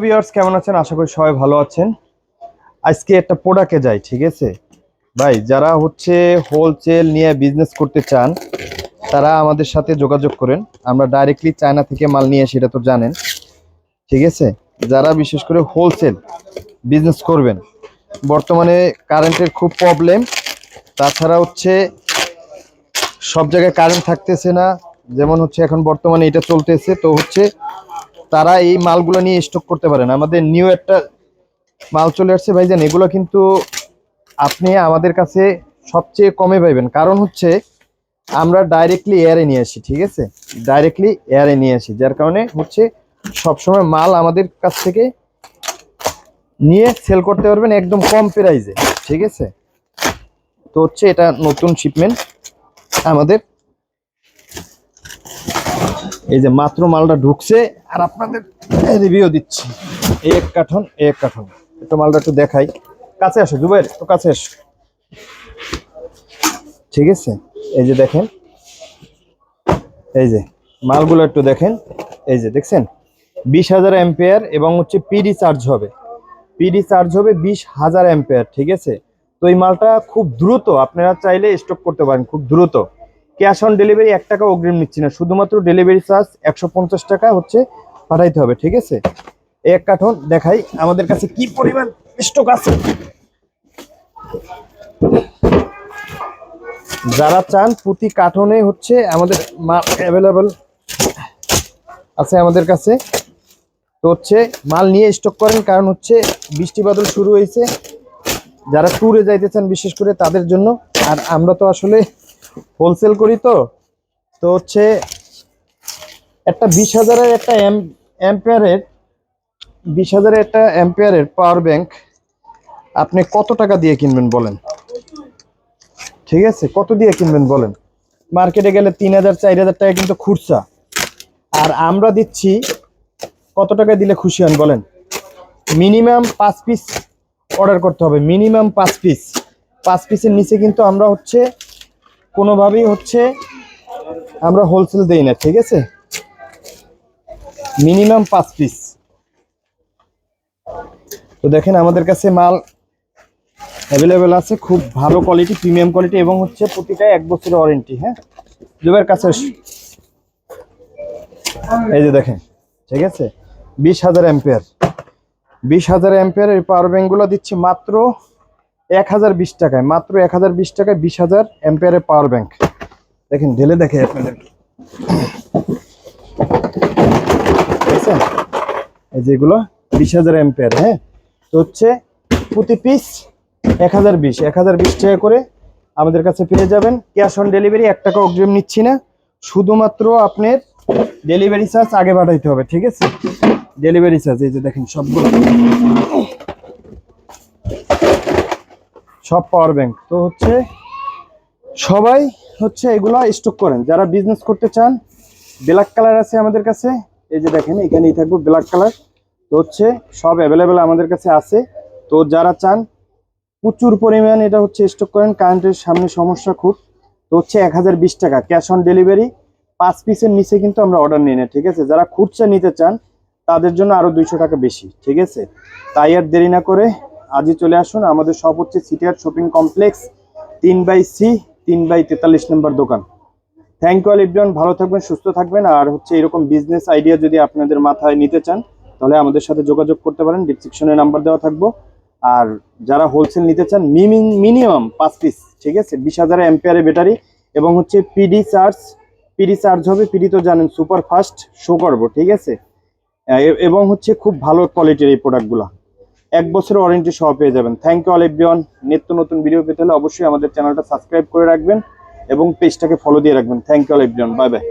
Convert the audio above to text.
Viewers কেমন আছেন? আশা করি সবাই ভালো আছেন। আজকে একটা প্রোডাক্টে যাই, ঠিক আছে ভাই? যারা হচ্ছে হোলসেল নিয়ে বিজনেস করতে চান তারা আমাদের সাথে যোগাযোগ করেন। আমরা ডাইরেক্টলি চায়না থেকে মাল নিয়ে আসি, এটা তো জানেন, ঠিক আছে? যারা বিশেষ করে হোলসেল বিজনেস করবেন, বর্তমানে কারেন্টের খুব প্রবলেম, তাছাড়া হচ্ছে সব জায়গায় কারেন্ট থাকতেছে না। যেমন হচ্ছে এখন বর্তমানে এটা চলতেছে, তো হচ্ছে তারা এই মালগুলো নিয়ে স্টক করতে পারেন। আমাদের নিউ একটা মাল চলে আসছে ভাইজান, এগুলো কিন্তু আপনি আমাদের কাছে সবচেয়ে কমে পাইবেন। কারণ হচ্ছে আমরা ডাইরেক্টলি এয়ারে নিয়ে আসি, ঠিক আছে? ডাইরেক্টলি এয়ারে নিয়ে আসি, যার কারণে হচ্ছে সবসময় মাল আমাদের কাছ থেকে নিয়ে সেল করতে পারবেন একদম কম প্রাইসে, ঠিক আছে? তো হচ্ছে এটা নতুন শিপমেন্ট আমাদের, এই যে মাত্র মালটা ঢুকছে আর আপনাদের রিভিউ দিচ্ছি। এক কার্টন একটু মালটা একটু দেখাই। কাছে আসো জুবাইর, একটু কাছে আসো, ঠিক আছে? এই যে দেখেন, এই যে মালগুলো একটু দেখেন, এই যে দেখছেন 20,000 অ্যাম্পিয়ার এবং হচ্ছে পিডি চার্জ হবে, 20,000 অ্যাম্পিয়ার, ঠিক আছে? তো এই মালটা খুব দ্রুত আপনারা চাইলে স্টক করতে পারেন, খুব দ্রুত। ক্যাশ অন ডেলিভারি 1 টাকা অগ্রিম নিচ্ছি না, শুধুমাত্র ডেলিভারি চার্জ 150 টাকা হচ্ছে পাঠাইতে হবে, ঠিক আছে? এক কার্টন দেখাই আমাদের কাছে কি পরিমাণ স্টক আছে। যারা চান প্রতি কার্টনে হচ্ছে আমাদের মাল অ্যাভেলেবল আছে আমাদের কাছে, তো হচ্ছে মাল নিয়ে স্টক করেন। কারণ হচ্ছে বৃষ্টি বাদল শুরু হয়েছে, যারা ট্যুরে যাইতে চান বিশেষ করে তাদের জন্য। আর আমরা তো আসলে হোলসেল করি, তো তো হচ্ছে একটা 20,000-এর একটা অ্যাম্পিয়ারের 20,000-এর একটা অ্যাম্পিয়ারের পাওয়ার ব্যাংক আপনি কত টাকা দিয়ে কিনবেন বলেন? ঠিক আছে, কত দিয়ে কিনবেন বলেন? মার্কেটে গেলে 3,000 4,000 টাকা কিন্তু খুচরা। আর আমরা দিচ্ছি কত টাকা দিলে খুশি হন বলেন? মিনিমাম 5 পিস অর্ডার করতে হবে, মিনিমাম 5 পিস। 5 পিসের নিচে কিন্তু আমরা হচ্ছে কোনোভাবেই হচ্ছে আমরা হোলসেল দেই না, ঠিক আছে? Minimum 5 piece. তো দেখেন আমাদের কাছে মাল অ্যাভেলেবেল আছে, খুব ভালো কোয়ালিটি, প্রিমিয়াম কোয়ালিটি, এবং হচ্ছে প্রতিটা 1 বছরের ওয়ারেন্টি। হ্যাঁ, জুবের কাছে এই যে দেখেন, ঠিক আছে? 20,000 অ্যাম্পিয়ার, 20,000 অ্যাম্পিয়ারের পাওয়ার ব্যাংকগুলো দিচ্ছি মাত্র 1,020 টাকায়, মাত্র 1,020 টাকায় 20,000 অ্যাম্পিয়ারের পাওয়ার ব্যাংক। দেখেন ঢেলে দেখে আপনাদের, দেখছেন? এই যেগুলো 20,000 অ্যাম্পিয়ার। হ্যাঁ, তো হচ্ছে প্রতি পিস 1,020 টাকা করে আমাদের কাছে পেয়ে যাবেন। ক্যাশ অন ডেলিভারি 1 টাকা অগ্রিম নিচ্ছি না, শুধুমাত্র আপনার ডেলিভারি চার্জ আগে পাঠাইতে হবে, ঠিক আছে? ডেলিভারি চার্জ এই যে দেখেন সবগুলো, সব পাওয়ার ব্যাংক। তো হচ্ছে সবাই হচ্ছে এগুলো স্টক করেন যারা বিজনেস করতে চান। ব্ল্যাক কালার আছে আমাদের কাছে, এই যে দেখেন এখানেই থাকবে ব্ল্যাক কালার। তো হচ্ছে সব অ্যাভেলেবেল আমাদের কাছে আছে। তো যারা চান প্রচুর পরিমাণ এটা হচ্ছে স্টক করেন, কারেন্টের সামনে সমস্যা খুব, তো হচ্ছে 1,020 টাকা ক্যাশ অন ডেলিভারি। 5 পিসের নিচে কিন্তু আমরা অর্ডার নিই না, ঠিক আছে? যারা খুচরা নিতে চান তাদের জন্য আরো 200 টাকা বেশি, ঠিক আছে? তাই আর দেরি না করে আজই চলে আসুন। আমাদের শপ হচ্ছে সিটিআর শপিং কমপ্লেক্স 3/C 3/43 নম্বর দোকান। থ্যাংক ইউ অল এভরিওয়ান, ভালো থাকবেন, সুস্থ থাকবেন। আর হচ্ছে এরকম বিজনেস আইডিয়া যদি আপনাদের মাথায় নিতে চান তাহলে আমাদের সাথে যোগাযোগ করতে পারেন, ডিসক্রিপশনে নাম্বার দেওয়া থাকবো। আর যারা হোলসেল নিতে চান মিনিমাম 5 পিস, ঠিক আছে? 20,000 অ্যাম্পিয়ারের ব্যাটারি এবং হচ্ছে পিডি চার্জ হবে। পিডি তো জানেন সুপার ফাস্ট শো করবো, ঠিক আছে? এবং হচ্ছে খুব ভালো কোয়ালিটির এই প্রোডাক্টগুলো 1 বছরের ওয়ারেন্টি সহ পেয়ে যাবেন। Thank you all everyone. নিত্য নতুন ভিডিও পেতে হলে অবশ্যই আমাদের চ্যানেলটা সাবস্ক্রাইব করে রাখবেন এবং পেজটাকে ফলো দিয়ে রাখবেন। Thank you all everyone, bye by.